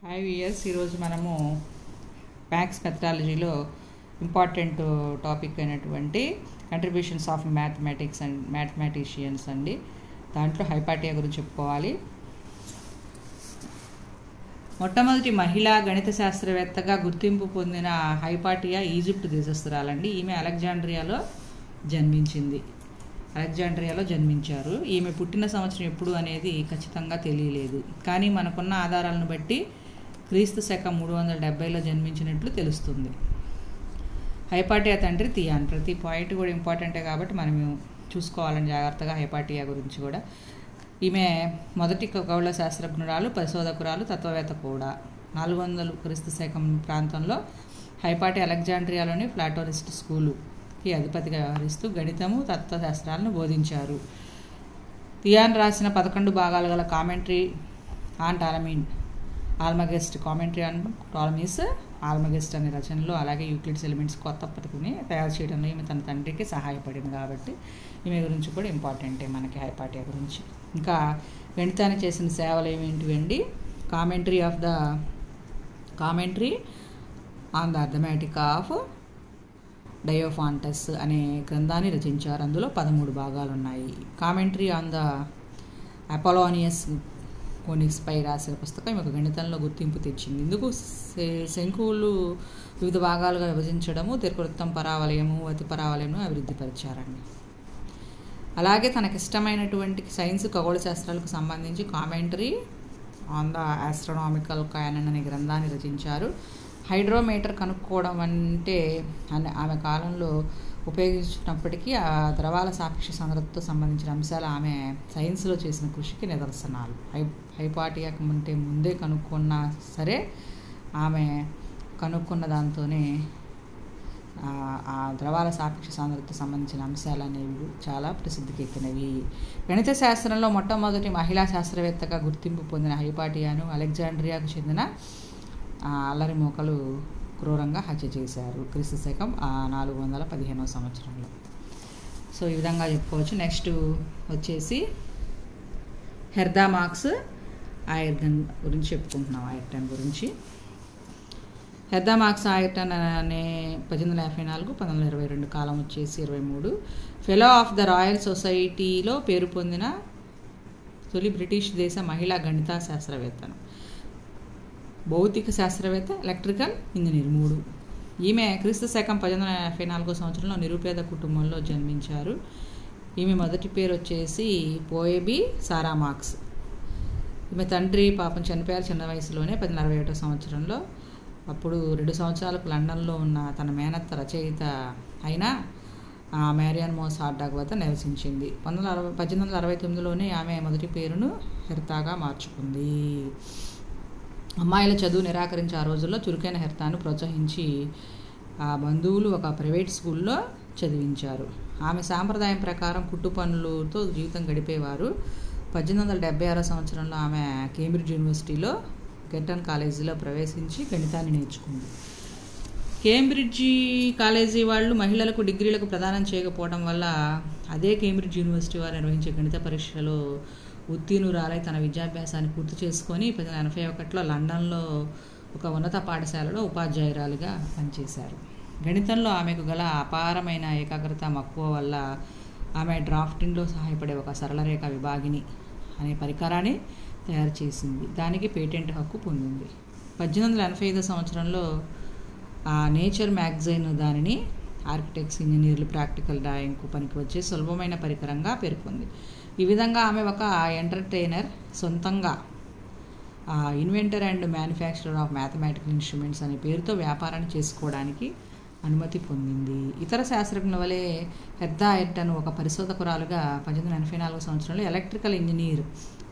Hi viewers, ఈరోజు మనము maths మెథడాలజీలో important topic అయినటువంటి contributions of mathematics and mathematicians అండి. దాంట్లో హైపాటియా గురించి చెప్పుకోవాలి. మొట్టమొదటి మహిళా గణిత శాస్త్రవేత్తగా గుర్తింపు పొందిన హైపాటియా ఈజిప్ట్ దేశస్తురాలండి. ఈమె అలెగ్జాండ్రియాలో జన్మించారు. ఈమె పుట్టిన సంవత్సరం ఎప్పుడు అనేది ఖచ్చితంగా తెలియలేదు, కానీ మనకున్న ఆధారాలను బట్టి క్రీస్తు శకం 370లో జన్మించినట్లు తెలుస్తుంది. హైపాటియా తండ్రి థియాన్. ప్రతి పాయింట్ కూడా ఇంపార్టెంటే కాబట్టి మనం చూసుకోవాలని జాగ్రత్తగా హైపాటియా గురించి కూడా. ఈమె మొదటి ఖగోళ శాస్త్రజ్ఞురాలు, పరిశోధకురాలు, తత్వవేత్త కూడా. 400 క్రీస్తు శకం ప్రాంతంలో హైపాటియా అలెగ్జాండ్రియాలోని ప్లాటోనిస్ట్ స్కూలుకి అధిపతిగా వ్యవహరిస్తూ గణితము, తత్వశాస్త్రాలను బోధించారు. థియాన్ రాసిన 11 భాగాలు గల కామెంటరీ ఆన్ ఆల్మగెస్ట్ ఆల్మగెస్ట్ అనే రచనలో, అలాగే యూక్లిడ్స్ ఎలిమెంట్స్ కొత్త పద్ధతిని తయారు చేయడంలో ఈమె తన తండ్రికి సహాయపడింది కాబట్టి ఈమె గురించి కూడా ఇంపార్టెంటే మనకి హైపాటియా గురించి. ఇంకా గణితానికి చేసిన సేవలు ఏమేంటివండి? Commentary on the arithmetic of Diophantus అనే గ్రంథాన్ని రచించారు. అందులో 13 భాగాలు ఉన్నాయి. కామెంటరీ ఆన్ ద అపోలోనియస్ కోనిక్స్పై రాసిన పుస్తకం ఒక గణితంలో గుర్తింపు తెచ్చింది. ఇందుకు శంకువులు వివిధ భాగాలుగా విభజించడము, దీర్ఘవృత్తం, పరావలయము, అతి పరావలయము అభివృద్ధిపరిచారండి. అలాగే తనకిష్టమైనటువంటి సైన్స్, ఖగోళ శాస్త్రాలకు సంబంధించి కామెంటరీ ఆన్ ద ఆస్ట్రానామికల్ కానన్ అనే గ్రంథాన్ని రచించారు. హైడ్రోమీటర్ కనుక్కోవడం అంటే ఆమె కాలంలో ఉపయోగించినప్పటికీ ఆ ద్రవాల సాపేక్ష సాంద్రతతో సంబంధించిన అంశాలు ఆమె సైన్స్లో చేసిన కృషికి నిదర్శనాలు. హైపాటియాకు ముందే కనుక్కున్నా సరే ఆమె కనుక్కున్న దాంతోనే ఆ ద్రవాల సాపేక్ష సాంద్రతతో సంబంధించిన అంశాలు అనేవి చాలా ప్రసిద్ధికి ఎక్కినవి. గణిత శాస్త్రంలో మొట్టమొదటి మహిళా శాస్త్రవేత్తగా గుర్తింపు పొందిన హైపాటియాను అలెగ్జాండ్రియాకు చెందిన అల్లరి మోకలు క్రూరంగా హత్య చేశారు క్రీస్తు శకం 415వ సంవత్సరంలో. సో ఈ విధంగా చెప్పుకోవచ్చు. నెక్స్ట్ వచ్చేసి హెర్దా మార్క్స్ ఆయర్టన్ గురించి చెప్పుకుంటున్నాం. ఆయర్టన్ గురించి. హెర్దా మార్క్స్ ఆయర్టన్ అనే 1854, 1922 కాలం వచ్చేసి 23. ఫెలో ఆఫ్ ద రాయల్ సొసైటీలో పేరు పొందిన తొలి బ్రిటిష్ దేశ మహిళా గణిత శాస్త్రవేత్తను. భౌతిక శాస్త్రవేత్త, ఎలక్ట్రికల్ ఇంజనీర్ 3. ఈమె క్రీస్తు శకం 1884 సంవత్సరంలో నిరుపేద కుటుంబంలో జన్మించారు. ఈమె మొదటి పేరు వచ్చేసి పోయబీ సారా మార్క్స్. ఈమె తండ్రి పాపం చనిపోయారు చిన్న వయసులోనే, 1861 సంవత్సరంలో. అప్పుడు 2 సంవత్సరాలకు లండన్లో ఉన్న తన మేనత్త రచయిత అయిన మ్యారియన్ మోస్ హార్డాగ్ వద్ద నివసించింది. 1869లోనే ఆమె మొదటి పేరును హెర్తాగా మార్చుకుంది. అమ్మాయిల చదువు నిరాకరించి ఆ రోజుల్లో చురుకైన హెర్తాను ప్రోత్సహించి ఆ బంధువులు ఒక ప్రైవేట్ స్కూల్లో చదివించారు. ఆమె సాంప్రదాయం ప్రకారం కుట్టు పనులతో జీవితం గడిపేవారు. 1876 సంవత్సరంలో ఆమె కేంబ్రిడ్జ్ యూనివర్సిటీలో గెట్టన్ కాలేజీలో ప్రవేశించి గణితాన్ని నేర్చుకుంది. కేంబ్రిడ్జి కాలేజీ వాళ్ళు మహిళలకు డిగ్రీలకు ప్రదానం చేయకపోవడం వల్ల అదే కేంబ్రిడ్జ్ యూనివర్సిటీ వారు నిర్వహించే గణిత పరీక్షలో ఉత్తీర్ణురాలై తన విద్యాభ్యాసాన్ని పూర్తి చేసుకొని 1881లో లండన్లో ఒక ఉన్నత పాఠశాలలో ఉపాధ్యాయురాలుగా పనిచేశారు. గణితంలో ఆమెకు గల అపారమైన ఏకాగ్రత, మక్కువ వల్ల ఆమె డ్రాఫ్టింగ్లో సహాయపడే ఒక సరళరేఖ విభాగిని అనే పరికరాన్ని తయారు చేసింది. దానికి పేటెంట్ హక్కు పొందింది. 1885 సంవత్సరంలో నేచర్ మ్యాగజైన్ దానిని ఆర్కిటెక్ట్స్, ఇంజనీర్లు ప్రాక్టికల్ డ్రాయింగ్కు పనికి వచ్చే సులభమైన పరికరంగా పేర్కొంది. ఈ విధంగా ఆమె ఒక ఎంటర్టైనర్, సొంతంగా inventor and manufacturer of mathematical instruments అనే పేరుతో వ్యాపారాన్ని చేసుకోవడానికి అనుమతి పొందింది. ఇతర శాస్త్రజ్ఞుల వలె హెర్దా ఆయర్టన్ ఒక పరిశోధకురాలుగా 1884 సంవత్సరంలో ఎలక్ట్రికల్ ఇంజనీర్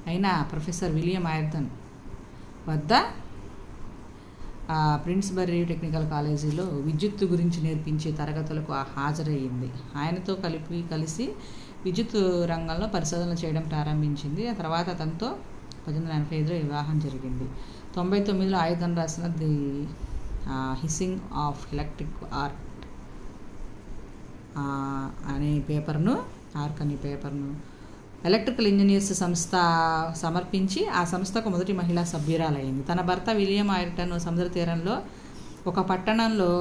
అయిన ప్రొఫెసర్ విలియం ఆయర్టన్ వద్ద ప్రిన్స్బరీ టెక్నికల్ కాలేజీలో విద్యుత్తు గురించి నేర్పించే తరగతులకు హాజరయ్యింది. ఆయనతో కలిసి విద్యుత్ రంగంలో పరిశోధనలు చేయడం ప్రారంభించింది. ఆ తర్వాత అతనితో 1885లో వివాహం జరిగింది. 1999లో ఆయర్టన్ రాసిన the hissing of electric arc అనే పేపర్ను ఎలక్ట్రికల్ ఇంజనీర్స్ సంస్థ సమర్పించి ఆ సంస్థకు మొదటి మహిళా సభ్యురాలైంది. తన భర్త విలియం ఐర్టన్ సముద్ర తీరంలో ఒక పట్టణంలో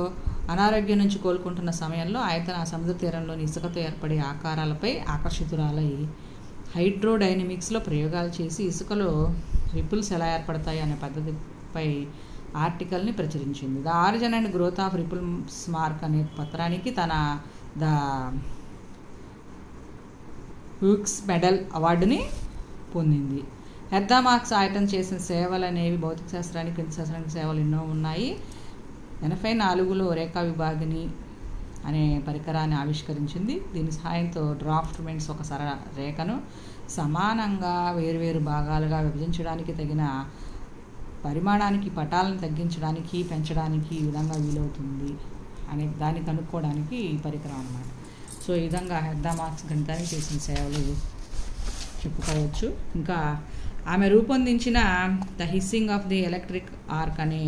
అనారోగ్యం నుంచి కోలుకుంటున్న సమయంలో ఐర్టన్ ఆ సముద్ర తీరంలోని ఇసుకతో ఏర్పడే ఆకారాలపై ఆకర్షితురాలై హైడ్రోడైనమిక్స్లో ప్రయోగాలు చేసి ఇసుకలో రిపుల్స్ ఎలా ఏర్పడతాయి అనే పద్ధతిపై ఆర్టికల్ని ప్రచురించింది. The origin and growth of ripples mark అనే పత్రానికి తన ద హ్యూగ్స్ మెడల్ అవార్డుని పొందింది. హెర్దా మార్క్స్ ఐర్టన్ చేసిన సేవలు అనేవి భౌతిక శాస్త్రానికి గణిత శాస్త్రానికి సేవలు ఎన్నో ఉన్నాయి. 84లో రేఖా విభాగిని అనే పరికరాన్ని ఆవిష్కరించింది. దీని సహాయంతో డ్రాఫ్ట్మెంట్స్ ఒక సరళ రేఖను సమానంగా వేరువేరు భాగాలుగా విభజించడానికి తగిన పరిమాణానికి పటాలను తగ్గించడానికి పెంచడానికి ఈ విధంగా వీలవుతుంది అనే దాన్ని కనుక్కోవడానికి ఈ పరికరం అన్నమాట. సో ఈ విధంగా హెర్దా మార్క్స్ గణితానికి చేసిన సేవలు చెప్పుకోవచ్చు. ఇంకా ఆమె రూపొందించిన the hissing of the electric arc అనే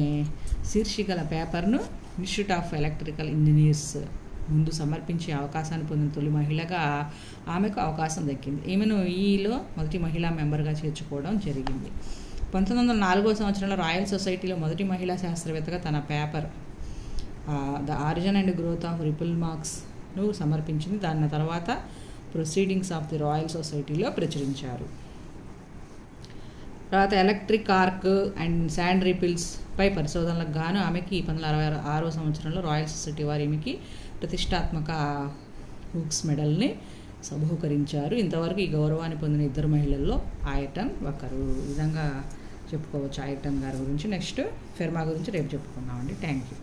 శీర్షికల పేపర్ను ఇన్స్టిట్యూట్ ఆఫ్ ఎలక్ట్రికల్ ఇంజనీర్స్ ముందు సమర్పించే అవకాశాన్ని పొందిన తొలి మహిళగా ఆమెకు అవకాశం దక్కింది. ఈమెను ఈలో మొదటి మహిళా మెంబర్గా చేర్చుకోవడం జరిగింది. 1904 సంవత్సరంలో రాయల్ సొసైటీలో మొదటి మహిళా శాస్త్రవేత్తగా తన paper the origin and growth of ripple మార్క్స్ను సమర్పించింది. దాని తర్వాత ప్రొసీడింగ్స్ ఆఫ్ ది రాయల్ సొసైటీలో ప్రచురించారు. తర్వాత electric arc and sand ripples పై పరిశోధనలకు గాను ఆమెకి 1966 సంవత్సరంలో రాయల్ సొసైటీ వారు ఈమెకి ప్రతిష్టాత్మక హుక్స్ మెడల్ని బహూకరించారు. ఇంతవరకు ఈ గౌరవాన్ని పొందిన ఇద్దరు మహిళల్లో ఐర్టన్ ఒకరు. ఈ విధంగా చెప్పుకోవచ్చు ఐర్టన్ గారి గురించి. నెక్స్ట్ ఫెర్మా గురించి రేపు చెప్పుకుందామండి. Thank you.